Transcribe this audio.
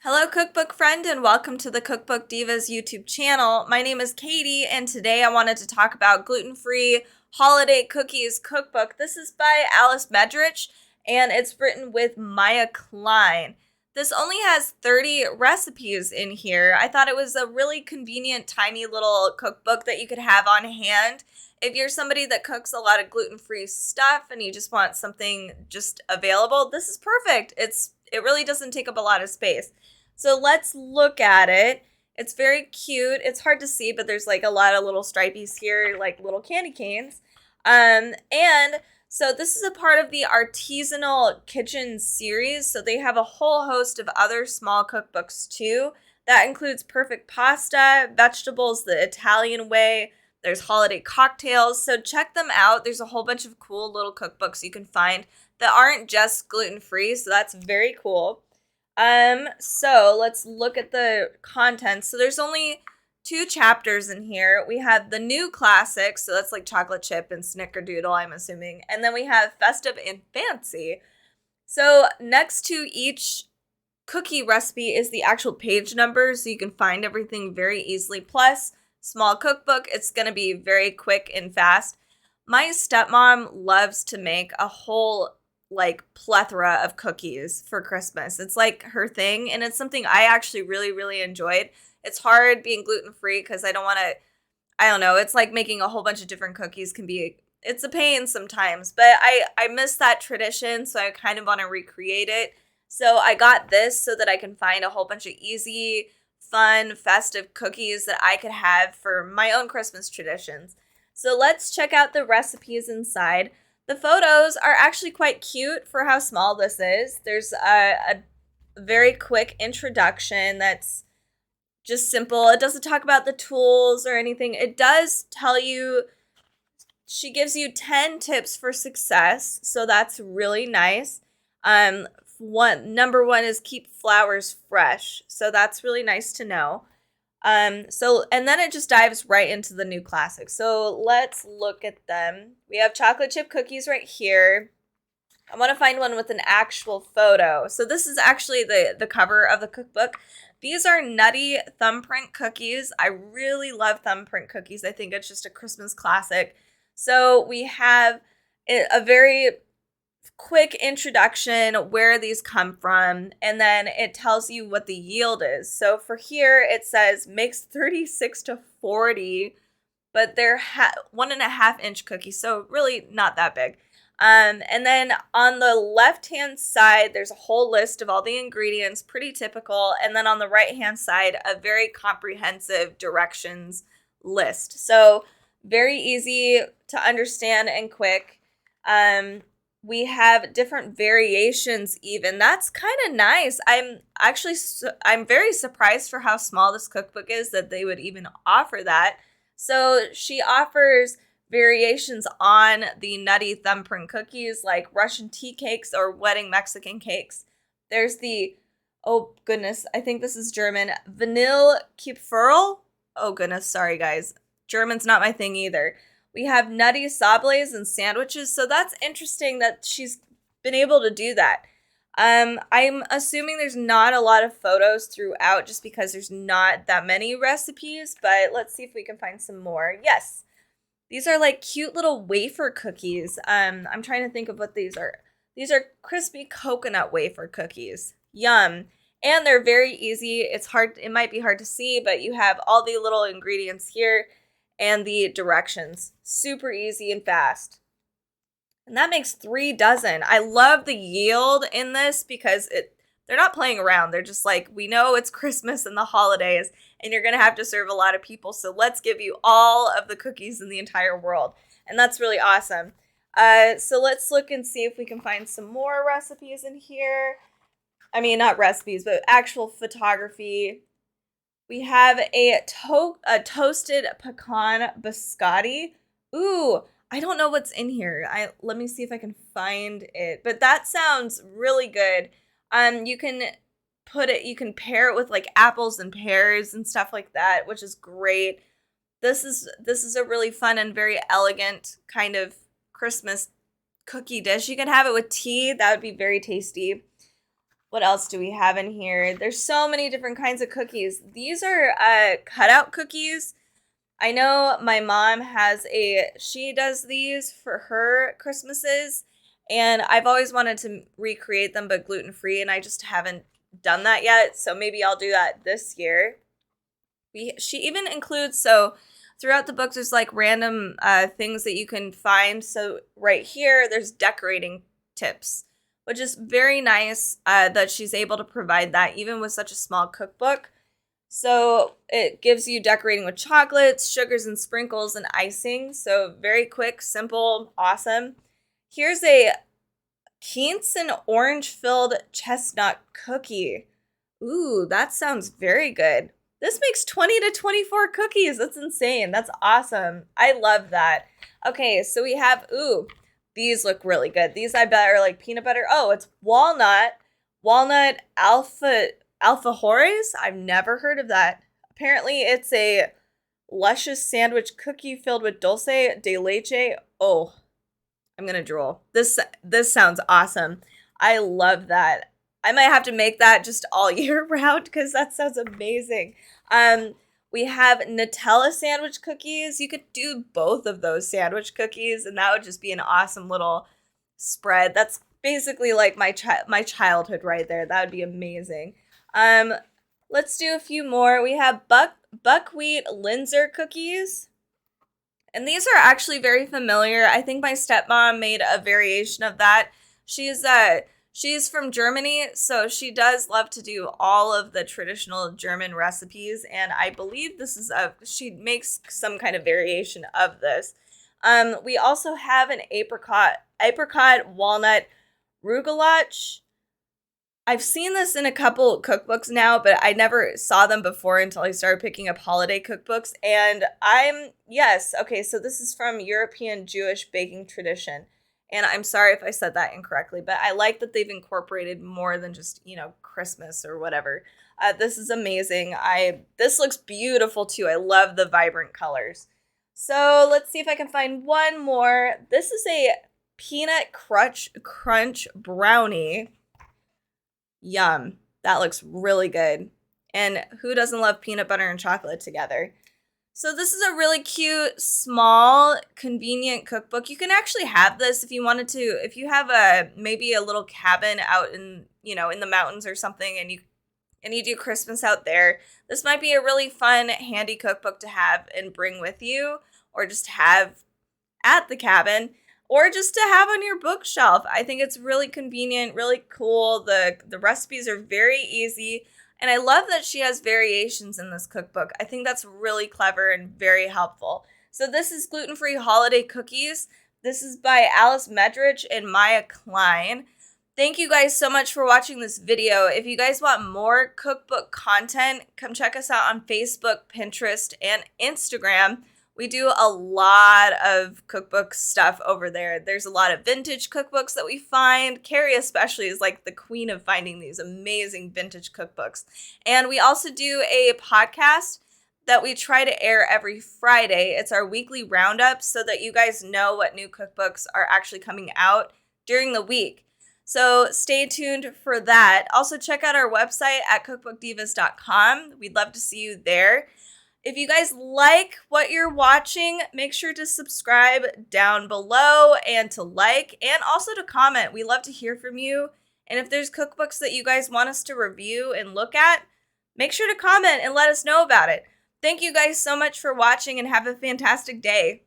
Hello, cookbook friend, and welcome to the Cookbook Divas YouTube channel. My name is Katie, and today I wanted to talk about Gluten-Free Holiday Cookies cookbook. This is by Alice Medrich, and it's written with Maya Klein. This only has 30 recipes in here. I thought it was a really convenient, tiny little cookbook that you could have on hand. If you're somebody that cooks a lot of gluten-free stuff and you just want something just available, this is perfect. It really doesn't take up a lot of space. So let's look at it. It's very cute. It's hard to see, but there's like a lot of little stripies here, like little candy canes. And so this is a part of the Artisanal Kitchen series. So they have a whole host of other small cookbooks too. That includes perfect pasta, vegetables the Italian way. There's holiday cocktails. So check them out. There's a whole bunch of cool little cookbooks you can find that aren't just gluten-free. So that's very cool. So let's look at the contents. So there's only 2 chapters in here. We have the new classics, so that's like chocolate chip and snickerdoodle, I'm assuming. And then we have festive and fancy. So next to each cookie recipe is the actual page number, so you can find everything very easily. Plus, small cookbook, it's going to be very quick and fast. My stepmom loves to make a whole plethora of cookies for Christmas. It's like her thing, and it's something I actually really enjoyed. It's hard being gluten-free because I don't know, it's like making a whole bunch of different cookies it's a pain sometimes, but I miss that tradition, so I kind of want to recreate it. So I got this so that I can find a whole bunch of easy, fun, festive cookies that I could have for my own Christmas traditions. So let's check out the recipes inside. The photos are actually quite cute for how small this is. There's a very quick introduction that's just simple. It doesn't talk about the tools or anything. It does tell you, she gives you 10 tips for success, so that's really nice. Number one is keep flowers fresh, so that's really nice to know. And then it just dives right into the new classics. So let's look at them. We have chocolate chip cookies right here. I want to find one with an actual photo. So this is actually the cover of the cookbook. These are nutty thumbprint cookies. I really love thumbprint cookies. I think it's just a Christmas classic. So we have a very quick introduction where these come from, and then it tells you what the yield is. So for here it says makes 36 to 40, but they're 1.5 inch cookies, so really not that big. And then on the left hand side there's a whole list of all the ingredients, pretty typical, and then on the right hand side a very comprehensive directions list, so very easy to understand and quick. We have different variations even. That's kind of nice. I'm very surprised for how small this cookbook is that they would even offer that. So she offers variations on the nutty thumbprint cookies like Russian tea cakes or wedding Mexican cakes. There's the, oh goodness, I think this is German, Vanille Kipferl. Oh goodness, sorry guys. German's not my thing either. We have nutty sablés and sandwiches, so that's interesting that she's been able to do that. I'm assuming there's not a lot of photos throughout just because there's not that many recipes, but let's see if we can find some more. Yes, these are like cute little wafer cookies. I'm trying to think of what these are. These are crispy coconut wafer cookies. Yum. And they're very easy. It might be hard to see, but you have all the little ingredients here and the directions. Super easy and fast. And that makes 3 dozen. I love the yield in this because they're not playing around. They're just like, we know it's Christmas and the holidays and you're going to have to serve a lot of people, so let's give you all of the cookies in the entire world. And that's really awesome. So let's look and see if we can find some more recipes in here. I mean, not recipes, but actual photography. We have a toasted pecan biscotti. Ooh, I don't know what's in here. Let me see if I can find it. But that sounds really good. You can pair it with like apples and pears and stuff like that, which is great. This is a really fun and very elegant kind of Christmas cookie dish. You can have it with tea. That would be very tasty. What else do we have in here? There's so many different kinds of cookies. These are cutout cookies. I know my mom she does these for her Christmases, and I've always wanted to recreate them but gluten-free, and I just haven't done that yet, so maybe I'll do that this year. She even includes, so throughout the book there's like random things that you can find. So right here there's decorating tips, which is very nice that she's able to provide that even with such a small cookbook. So it gives you decorating with chocolates, sugars and sprinkles, and icing. So very quick, simple, awesome. Here's a quince and orange filled chestnut cookie. Ooh, that sounds very good. This makes 20 to 24 cookies. That's insane. That's awesome. I love that. Okay, so we have, these look really good. These I bet are like peanut butter. Oh, it's walnut alfajores. I've never heard of that. Apparently it's a luscious sandwich cookie filled with dulce de leche. Oh, I'm gonna drool. This sounds awesome. I love that. I might have to make that just all year round because that sounds amazing. We have Nutella sandwich cookies. You could do both of those sandwich cookies, and that would just be an awesome little spread. That's basically like my childhood right there. That would be amazing. Let's do a few more. We have buckwheat Linzer cookies. And these are actually very familiar. I think my stepmom made a variation of that. She's from Germany, so she does love to do all of the traditional German recipes, and I believe she makes some kind of variation of this. We also have an apricot walnut rugelach. I've seen this in a couple cookbooks now, but I never saw them before until I started picking up holiday cookbooks. And so this is from European Jewish baking tradition. And I'm sorry if I said that incorrectly, but I like that they've incorporated more than just, Christmas or whatever. This is amazing. This looks beautiful too. I love the vibrant colors. So let's see if I can find one more. This is a peanut crunch brownie. Yum. That looks really good. And who doesn't love peanut butter and chocolate together? So this is a really cute, small, convenient cookbook. You can actually have this if you wanted to. If you have maybe a little cabin out in the mountains or something, and you do Christmas out there, this might be a really fun, handy cookbook to have and bring with you, or just have at the cabin, or just to have on your bookshelf. I think it's really convenient, really cool. The recipes are very easy. And I love that she has variations in this cookbook. I think that's really clever and very helpful. So this is Gluten-Free Holiday Cookies. This is by Alice Medrich and Maya Klein. Thank you guys so much for watching this video. If you guys want more cookbook content, come check us out on Facebook, Pinterest, and Instagram. We do a lot of cookbook stuff over there. There's a lot of vintage cookbooks that we find. Carrie especially is like the queen of finding these amazing vintage cookbooks. And we also do a podcast that we try to air every Friday. It's our weekly roundup so that you guys know what new cookbooks are actually coming out during the week. So stay tuned for that. Also check out our website at cookbookdivas.com. We'd love to see you there. If you guys like what you're watching, make sure to subscribe down below and to like and also to comment. We love to hear from you. And if there's cookbooks that you guys want us to review and look at, make sure to comment and let us know about it. Thank you guys so much for watching and have a fantastic day.